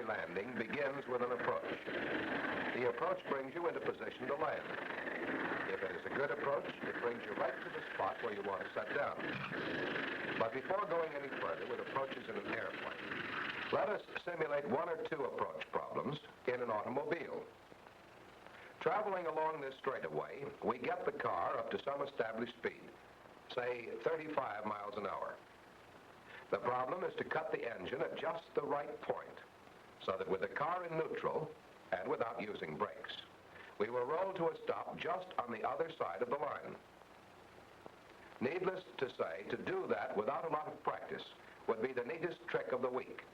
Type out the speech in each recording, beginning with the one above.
landing begins with an approach. The approach brings you into position to land. If it is a good approach, it brings you right to the spot where you want to set down. But before going any further with approaches in an airplane, let us simulate one or two approach problems in an automobile. Traveling along this straightaway, we get the car up to some established speed, say 35 miles an hour. The problem is to cut the engine at just the right point, so that with the car in neutral and without using brakes, we will roll to a stop just on the other side of the line. Needless to say, to do that without a lot of practice would be the neatest trick of the week.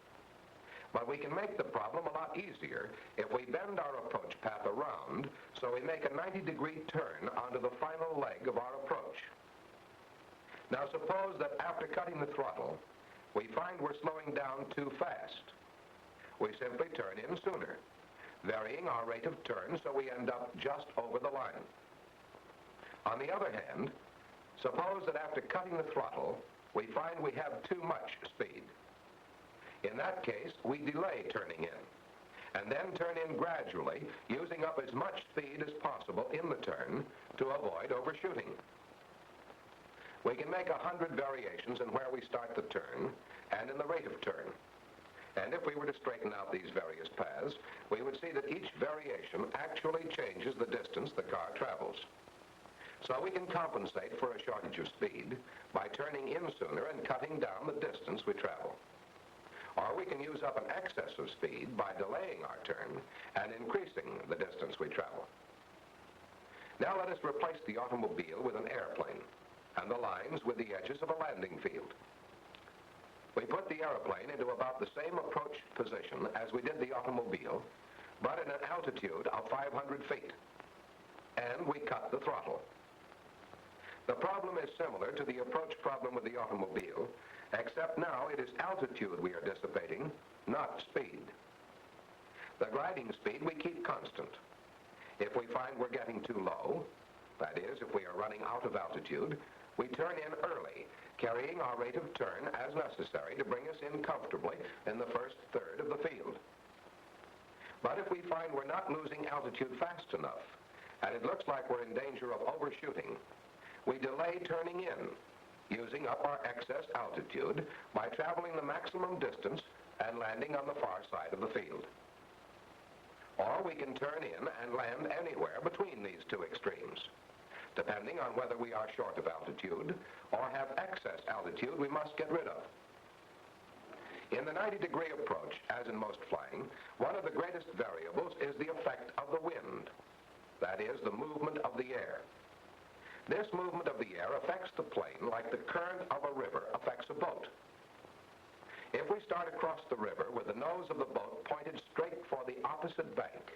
But we can make the problem a lot easier if we bend our approach path around so we make a 90-degree turn onto the final leg of our approach. Now suppose that after cutting the throttle, we find we're slowing down too fast. We simply turn in sooner, varying our rate of turn so we end up just over the line. On the other hand, suppose that after cutting the throttle, we find we have too much speed. In that case, we delay turning in, and then turn in gradually, using up as much speed as possible in the turn to avoid overshooting. We can make 100 variations in where we start the turn and in the rate of turn. And if we were to straighten out these various paths, we would see that each variation actually changes the distance the car travels. So we can compensate for a shortage of speed by turning in sooner and cutting down the distance we travel. Or we can use up an excess of speed by delaying our turn and increasing the distance we travel. Now let us replace the automobile with an airplane and the lines with the edges of a landing field. We put the airplane into about the same approach position as we did the automobile, but at an altitude of 500 feet. And we cut the throttle. The problem is similar to the approach problem with the automobile, except now it is altitude we are dissipating, not speed. The gliding speed we keep constant. If we find we're getting too low, that is, if we are running out of altitude, we turn in early, carrying our rate of turn as necessary to bring us in comfortably in the first third of the field. But if we find we're not losing altitude fast enough, and it looks like we're in danger of overshooting, we delay turning in, using up our excess altitude by traveling the maximum distance and landing on the far side of the field. Or we can turn in and land anywhere between these two extremes, depending on whether we are short of altitude or have excess altitude we must get rid of. In the 90-degree approach, as in most flying, one of the greatest variables is the effect of the wind, that is, the movement of the air. This movement of the air affects the plane like the current of a river affects a boat. If we start across the river with the nose of the boat pointed straight for the opposite bank,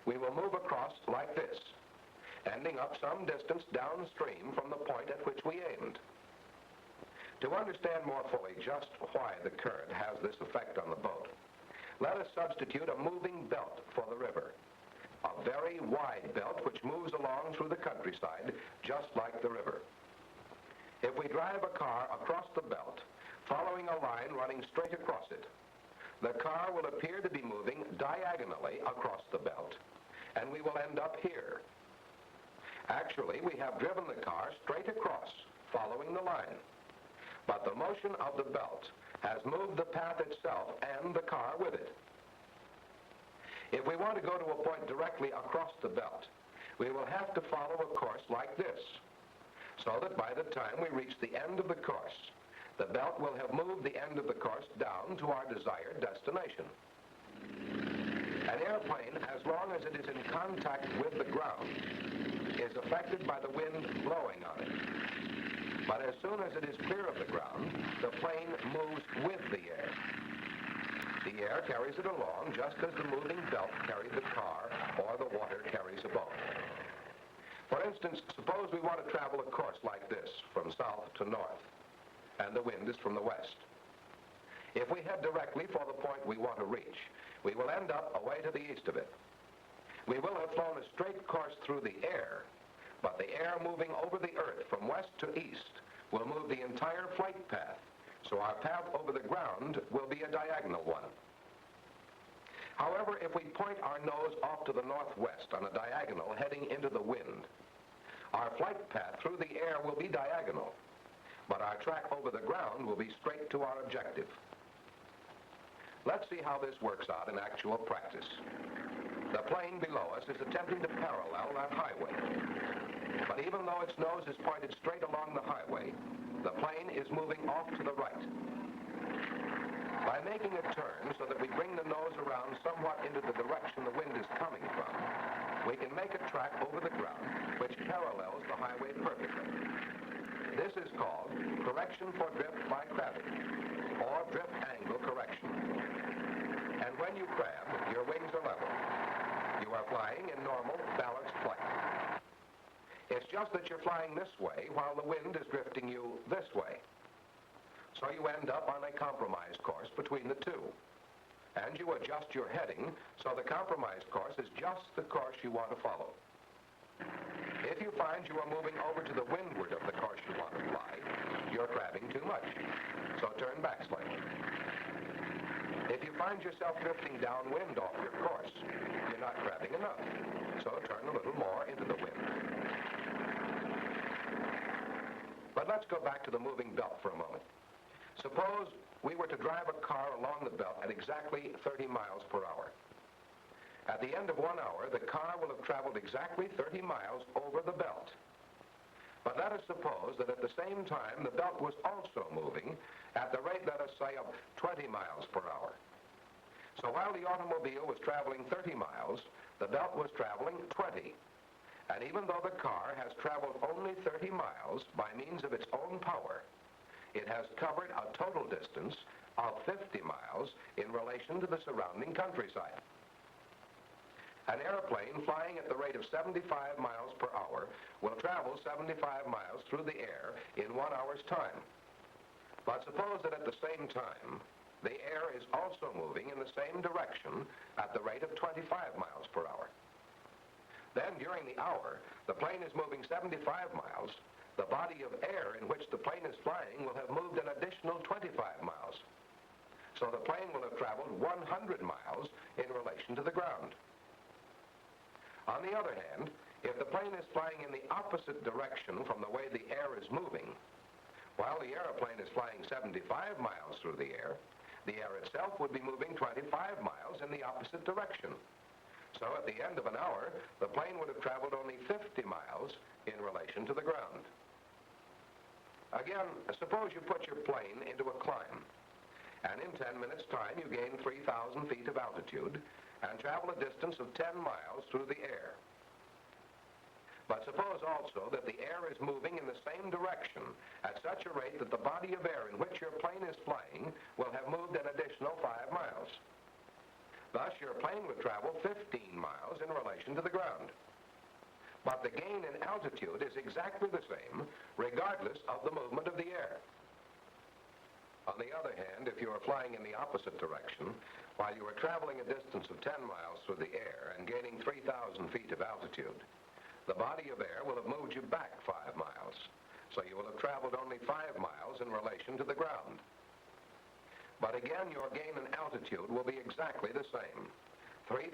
we will move across like this, ending up some distance downstream from the point at which we aimed. To understand more fully just why the current has this effect on the boat, let us substitute a moving belt for the river. A very wide belt which moves along through the countryside just like the river. If we drive a car across the belt, following a line running straight across it, the car will appear to be moving diagonally across the belt, and we will end up here. Actually, we have driven the car straight across, following the line, but the motion of the belt has moved the path itself and the car with it. If we want to go to a point directly across the belt, we will have to follow a course like this, so that by the time we reach the end of the course, the belt will have moved the end of the course down to our desired destination. An airplane, as long as it is in contact with the ground, is affected by the wind blowing on it. But as soon as it is clear of the ground, the plane moves with the air. The air carries it along just as the moving belt carried the car or the water carries a boat. For instance, suppose we want to travel a course like this, from south to north, and the wind is from the west. If we head directly for the point we want to reach, we will end up away to the east of it. We will have flown a straight course through the air, but the air moving over the earth from west to east will move the entire flight path, so our path over the ground will be a diagonal one. However, if we point our nose off to the northwest on a diagonal heading into the wind, our flight path through the air will be diagonal, but our track over the ground will be straight to our objective. Let's see how this works out in actual practice. The plane below us is attempting to parallel that highway. But even though its nose is pointed straight along the highway, the plane is moving off to the right. By making a turn so that we bring the nose around somewhat into the direction the wind is coming from, we can make a track over the ground which parallels the highway perfectly. This is called correction for drift by crabbing, or drift angle correction. And when you crab, your wings are level. You are flying in normal, balanced flight. It's just that you're flying this way while the wind is drifting you this way. So you end up on a compromised course between the two. And you adjust your heading so the compromised course is just the course you want to follow. If you find you are moving over to the windward of the course you want to fly, you're crabbing too much. So turn back slightly. If you find yourself drifting downwind off your course, you're not crabbing enough. So turn a little more into the wind. But let's go back to the moving belt for a moment. Suppose we were to drive a car along the belt at exactly 30 miles per hour. At the end of 1 hour, the car will have traveled exactly 30 miles over the belt. But let us suppose that at the same time, the belt was also moving at the rate, let us say, of 20 miles per hour. So while the automobile was traveling 30 miles, the belt was traveling 20. And even though the car has traveled only 30 miles by means of its own power, it has covered a total distance of 50 miles in relation to the surrounding countryside. An airplane flying at the rate of 75 miles per hour will travel 75 miles through the air in 1 hour's time. But suppose that at the same time, the air is also moving in the same direction at the rate of 25 miles per hour. Then during the hour, the plane is moving 75 miles. The body of air in which the plane is flying will have moved an additional 25 miles. So the plane will have traveled 100 miles in relation to the ground. On the other hand, if the plane is flying in the opposite direction from the way the air is moving, while the airplane is flying 75 miles through the air itself would be moving 25 miles in the opposite direction. So at the end of an hour, the plane would have traveled only 50 miles in relation to the ground. Again, suppose you put your plane into a climb, and in 10 minutes' time you gain 3,000 feet of altitude and travel a distance of 10 miles through the air. But suppose also that the air is moving in the same direction at such a rate that the body of air in which your plane is flying will have moved an additional 5 miles. Thus, your plane would travel 15 miles in relation to the ground. But the gain in altitude is exactly the same, regardless of the movement of the air. On the other hand, if you are flying in the opposite direction, while you are traveling a distance of 10 miles through the air and gaining 3,000 feet of altitude, the body of air will have moved you back 5 miles. So you will have traveled only 5 miles in relation to the ground. But again, your gain in altitude will be exactly the same, 3,000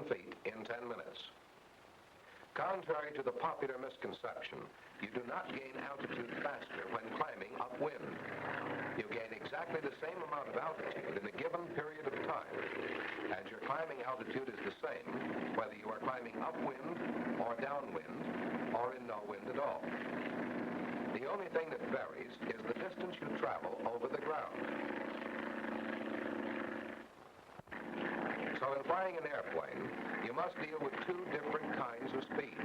feet in 10 minutes. Contrary to the popular misconception, you do not gain altitude faster when climbing upwind. You gain exactly the same amount of altitude in a given period of time, and your climbing altitude is the same whether you are climbing upwind or downwind or in no wind at all. The only thing that varies is the distance you travel over the ground. So in flying an airplane, you must deal with two different kinds of speed.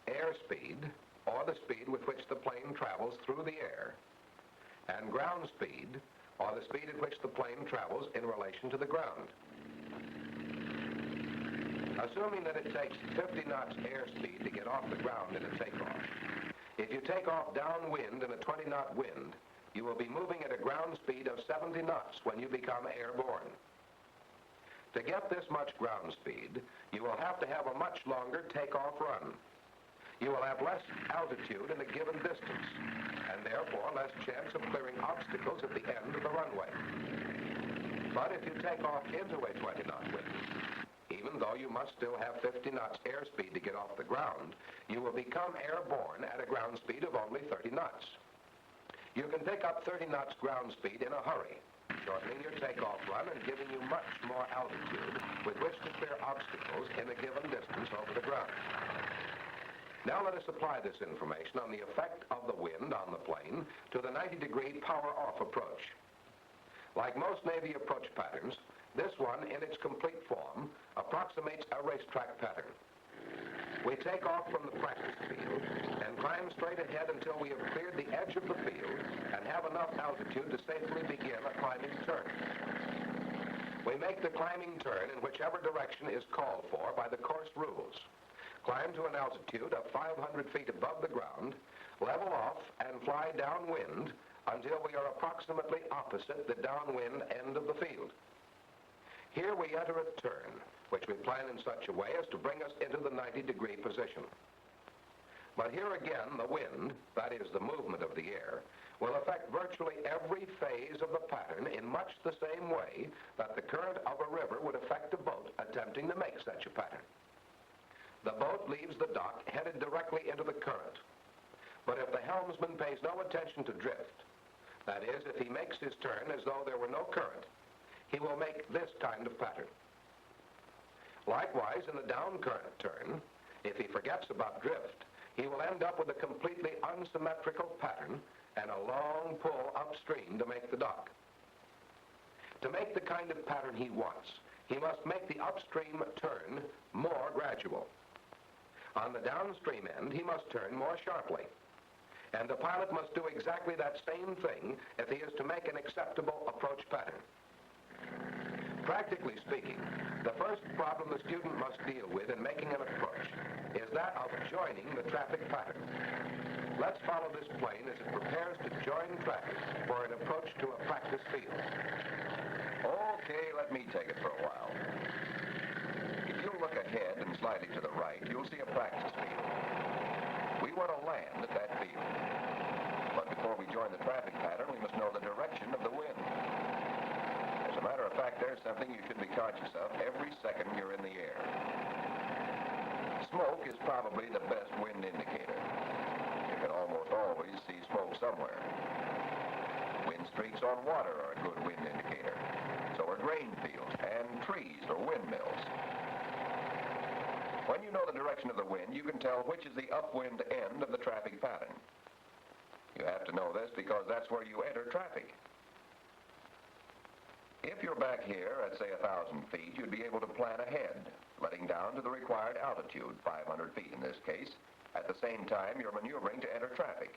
Airspeed, or the speed with which the plane travels through the air, and ground speed, or the speed at which the plane travels in relation to the ground. Assuming that it takes 50 knots airspeed to get off the ground in a takeoff, if you take off downwind in a 20-knot wind, you will be moving at a ground speed of 70 knots when you become airborne. To get this much ground speed, you will have to have a much longer takeoff run. You will have less altitude in a given distance, and therefore less chance of clearing obstacles at the end of the runway. But But if you take off into a 20-knot wind, even though you must still have 50 knots airspeed to get off the ground, you will become airborne at a ground speed of only 30 knots. You can pick up 30 knots ground speed in a hurry, shortening your takeoff run and giving you much more altitude with which to clear obstacles in a given distance over the ground. Now let us apply this information on the effect of the wind on the plane to the 90-degree power-off approach. Like most Navy approach patterns, this one, in its complete form, approximates a racetrack pattern. We take off from the practice field and climb straight ahead until we have cleared the edge of the field and have enough altitude to safely begin a climbing turn. We make the climbing turn in whichever direction is called for by the course rules. Climb to an altitude of 500 feet above the ground, level off, and fly downwind until we are approximately opposite the downwind end of the field. Here we enter a turn, which we plan in such a way as to bring us into the 90-degree position. But here again, the wind, that is the movement of the air, will affect virtually every phase of the pattern in much the same way that the current of a river would affect a boat attempting to make such a pattern. The boat leaves the dock headed directly into the current. But if the helmsman pays no attention to drift, that is, if he makes his turn as though there were no current, he will make this kind of pattern. Likewise, in the down current turn, if he forgets about drift, he will end up with a completely unsymmetrical pattern and a long pull upstream to make the dock. To make the kind of pattern he wants, he must make the upstream turn more gradual. On the downstream end, he must turn more sharply. And the pilot must do exactly that same thing if he is to make an acceptable approach pattern. Practically speaking, the first problem the student must deal with in making an approach is that of joining the traffic pattern. Let's follow this plane as it prepares to join traffic for an approach to a practice field. Okay, let me take it for a while. If you'll look ahead and slightly to the right, you'll see a practice field. We want to land at that field. But before we join the traffic pattern, we must know the direction of the wind. As a matter of fact, there's something you should be conscious of every second you're in the air. Smoke is probably the best wind indicator. You can almost always see smoke somewhere. Wind streaks on water are a good wind indicator. So are grain fields and trees or windmills. When you know the direction of the wind, you can tell which is the upwind end of the traffic pattern. You have to know this because that's where you enter traffic. If you're back here at, say, 1,000 feet, you'd be able to plan ahead, letting down to the required altitude, 500 feet in this case. At the same time, you're maneuvering to enter traffic.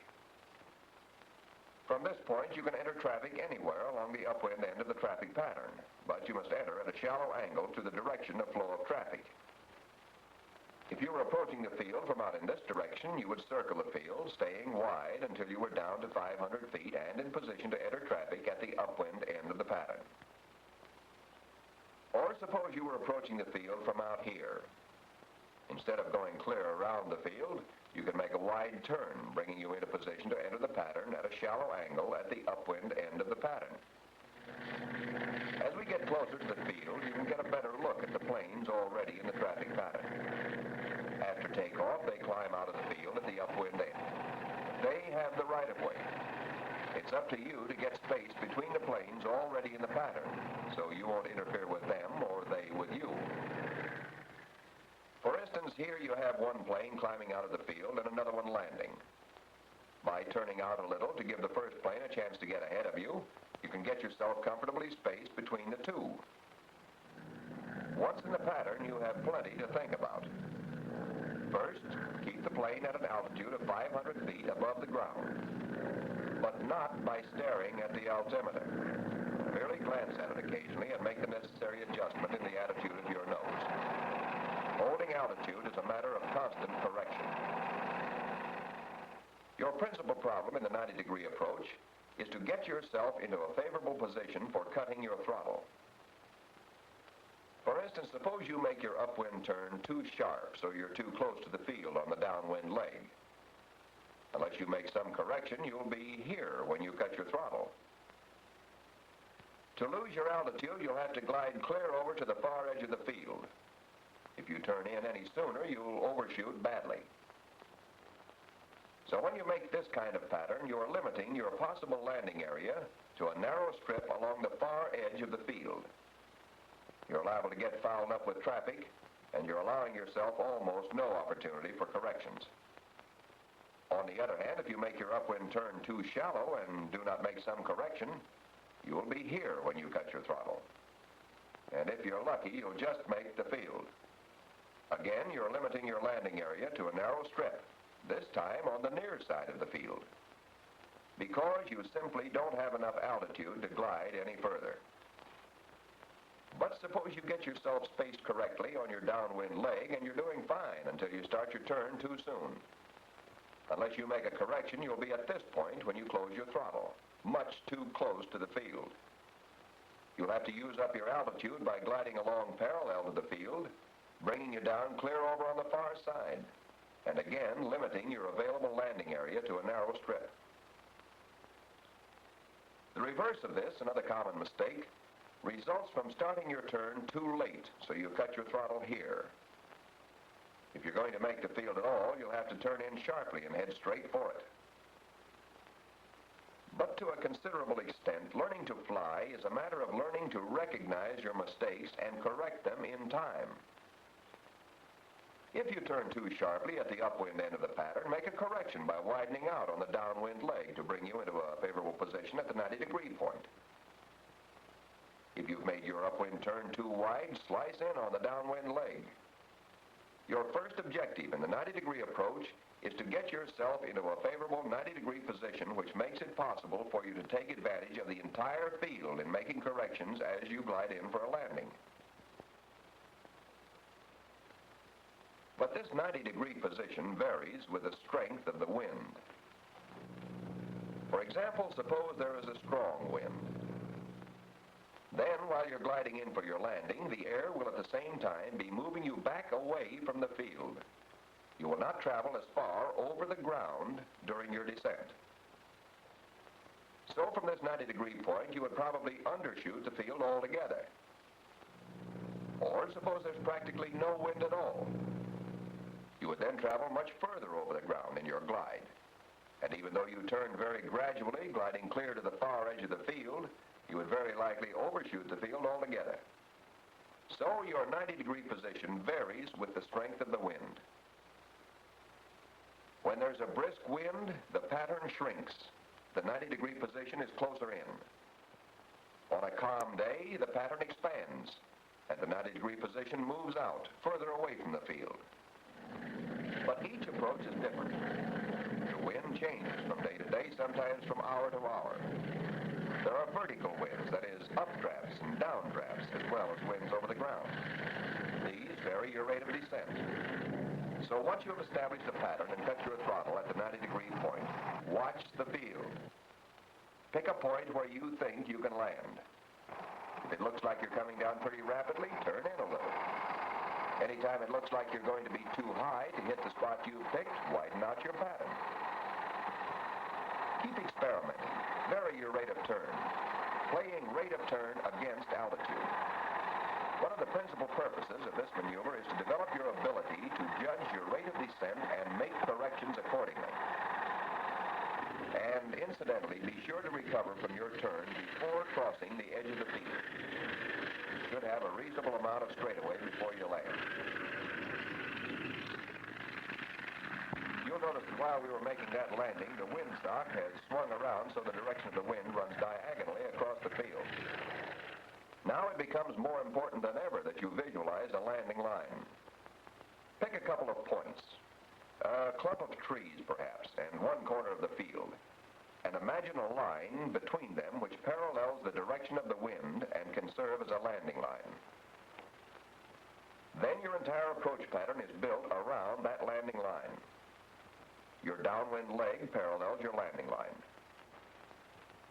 From this point, you can enter traffic anywhere along the upwind end of the traffic pattern, but you must enter at a shallow angle to the direction of flow of traffic. If you were approaching the field from out in this direction, you would circle the field, staying wide until you were down to 500 feet and in position to enter traffic at the upwind end of the pattern. Or suppose you were approaching the field from out here. Instead of going clear around the field, you can make a wide turn, bringing you into position to enter the pattern at a shallow angle at the upwind end of the pattern. As we get closer to the field, you can get a better look at the planes already in the traffic pattern. After takeoff, they climb out of the field at the upwind end. They have the right-of-way. It's up to you to get space between the planes already in the pattern, so you won't interfere with them or they with you. For instance, here you have one plane climbing out of the field and another one landing. By turning out a little to give the first plane a chance to get ahead of you, you can get yourself comfortably spaced between the two. Once in the pattern, you have plenty to think about. First, keep the plane at an altitude of 500 feet above the ground, but not by staring at the altimeter. Merely glance at it occasionally and make the necessary adjustment in the attitude of your nose. Holding altitude is a matter of constant correction. Your principal problem in the 90-degree approach is to get yourself into a favorable position for cutting your throttle. For instance, suppose you make your upwind turn too sharp so you're too close to the field on the downwind leg. Unless you make some correction, you'll be here when you cut your throttle. To lose your altitude, you'll have to glide clear over to the far edge of the field. If you turn in any sooner, you'll overshoot badly. So when you make this kind of pattern, you are limiting your possible landing area to a narrow strip along the far edge of the field. You're liable to get fouled up with traffic, and you're allowing yourself almost no opportunity for corrections. On the other hand, if you make your upwind turn too shallow and do not make some correction, you will be here when you cut your throttle. And if you're lucky, you'll just make the field. Again, you're limiting your landing area to a narrow strip, this time on the near side of the field, because you simply don't have enough altitude to glide any further. But suppose you get yourself spaced correctly on your downwind leg and you're doing fine until you start your turn too soon. Unless you make a correction, you'll be at this point when you close your throttle, much too close to the field. You'll have to use up your altitude by gliding along parallel to the field, bringing you down clear over on the far side, and again limiting your available landing area to a narrow strip. The reverse of this, another common mistake, results from starting your turn too late, so you cut your throttle here. If you're going to make the field at all, you'll have to turn in sharply and head straight for it. But to a considerable extent, learning to fly is a matter of learning to recognize your mistakes and correct them in time. If you turn too sharply at the upwind end of the pattern, make a correction by widening out on the downwind leg to bring you into a favorable position at the 90-degree point. If you've made your upwind turn too wide, slice in on the downwind leg. Your first objective in the 90-degree approach is to get yourself into a favorable 90-degree position, which makes it possible for you to take advantage of the entire field in making corrections as you glide in for a landing. But this 90-degree position varies with the strength of the wind. For example, suppose there is a strong wind. Then, while you're gliding in for your landing, the air will at the same time be moving you back away from the field. You will not travel as far over the ground during your descent. So from this 90-degree point, you would probably undershoot the field altogether. Or suppose there's practically no wind at all. You would then travel much further over the ground in your glide. And even though you turn very gradually, gliding clear to the far edge of the field, you would very likely overshoot the field altogether. So your 90-degree position varies with the strength of the wind. When there's a brisk wind, the pattern shrinks. The 90-degree position is closer in. On a calm day, the pattern expands, and the 90-degree position moves out, further away from the field. But each approach is different. The wind changes from day to day, sometimes from hour to hour. There are vertical winds, that is, updrafts and downdrafts, as well as winds over the ground. These vary your rate of descent. So once you have established a pattern and cut your throttle at the 90-degree point, watch the field. Pick a point where you think you can land. If it looks like you're coming down pretty rapidly, turn in a little. Anytime it looks like you're going to be too high to hit the spot you've picked, widen out your pattern. Keep experimenting. Vary your rate of turn, playing rate of turn against altitude. One of the principal purposes of this maneuver is to develop your ability to judge your rate of descent and make corrections accordingly. And incidentally, be sure to recover from your turn before crossing the edge of the field. You should have a reasonable amount of straightaway before you land. You'll notice that while we were making that landing, the windsock has swung around so the direction of the wind runs diagonally across the field. Now it becomes more important than ever that you visualize a landing line. Pick a couple of points, a clump of trees perhaps, and one corner of the field, and imagine a line between them which parallels the direction of the wind and can serve as a landing line. Then your entire approach pattern is built around that landing line. Your downwind leg parallels your landing line.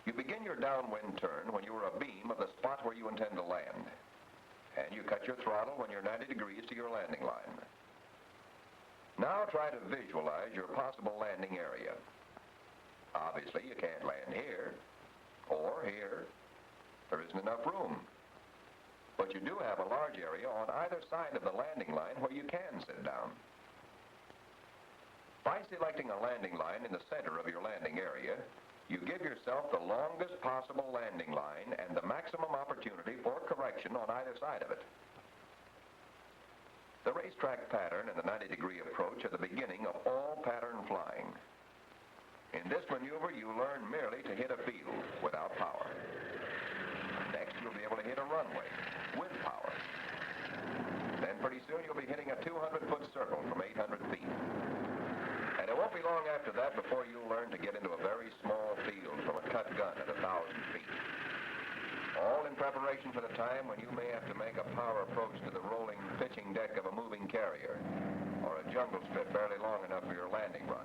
You begin your downwind turn when you are abeam of the spot where you intend to land, and you cut your throttle when you're 90 degrees to your landing line. Now try to visualize your possible landing area. Obviously, you can't land here, or here. There is isn't enough room. But you do have a large area on either side of the landing line where you can sit down. By selecting a landing line in the center of your landing area, you give yourself the longest possible landing line and the maximum opportunity for correction on either side of it. The racetrack pattern and the 90-degree approach are the beginning of all pattern flying. In this maneuver, you learn merely to hit a field without power. Next, you'll be able to hit a runway with power. Then pretty soon you'll be hitting a 200-foot circle from 800 feet. And it won't be long after that before you'll learn to get into a very small field from a cut gun at 1,000 feet. All in preparation for the time when you may have to make a power approach to the rolling pitching deck of a moving carrier, or a jungle strip barely long enough for your landing run,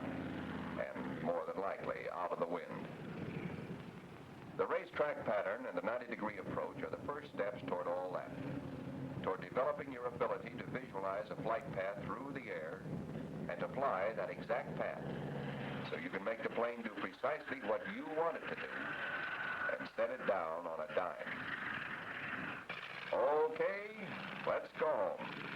and more than likely out of the wind. The racetrack pattern and the 90-degree approach are the first steps toward all that, toward developing your ability to visualize a flight path through the air and to fly that exact path so you can make the plane do precisely what you want it to do and set it down on a dime. Okay, let's go home.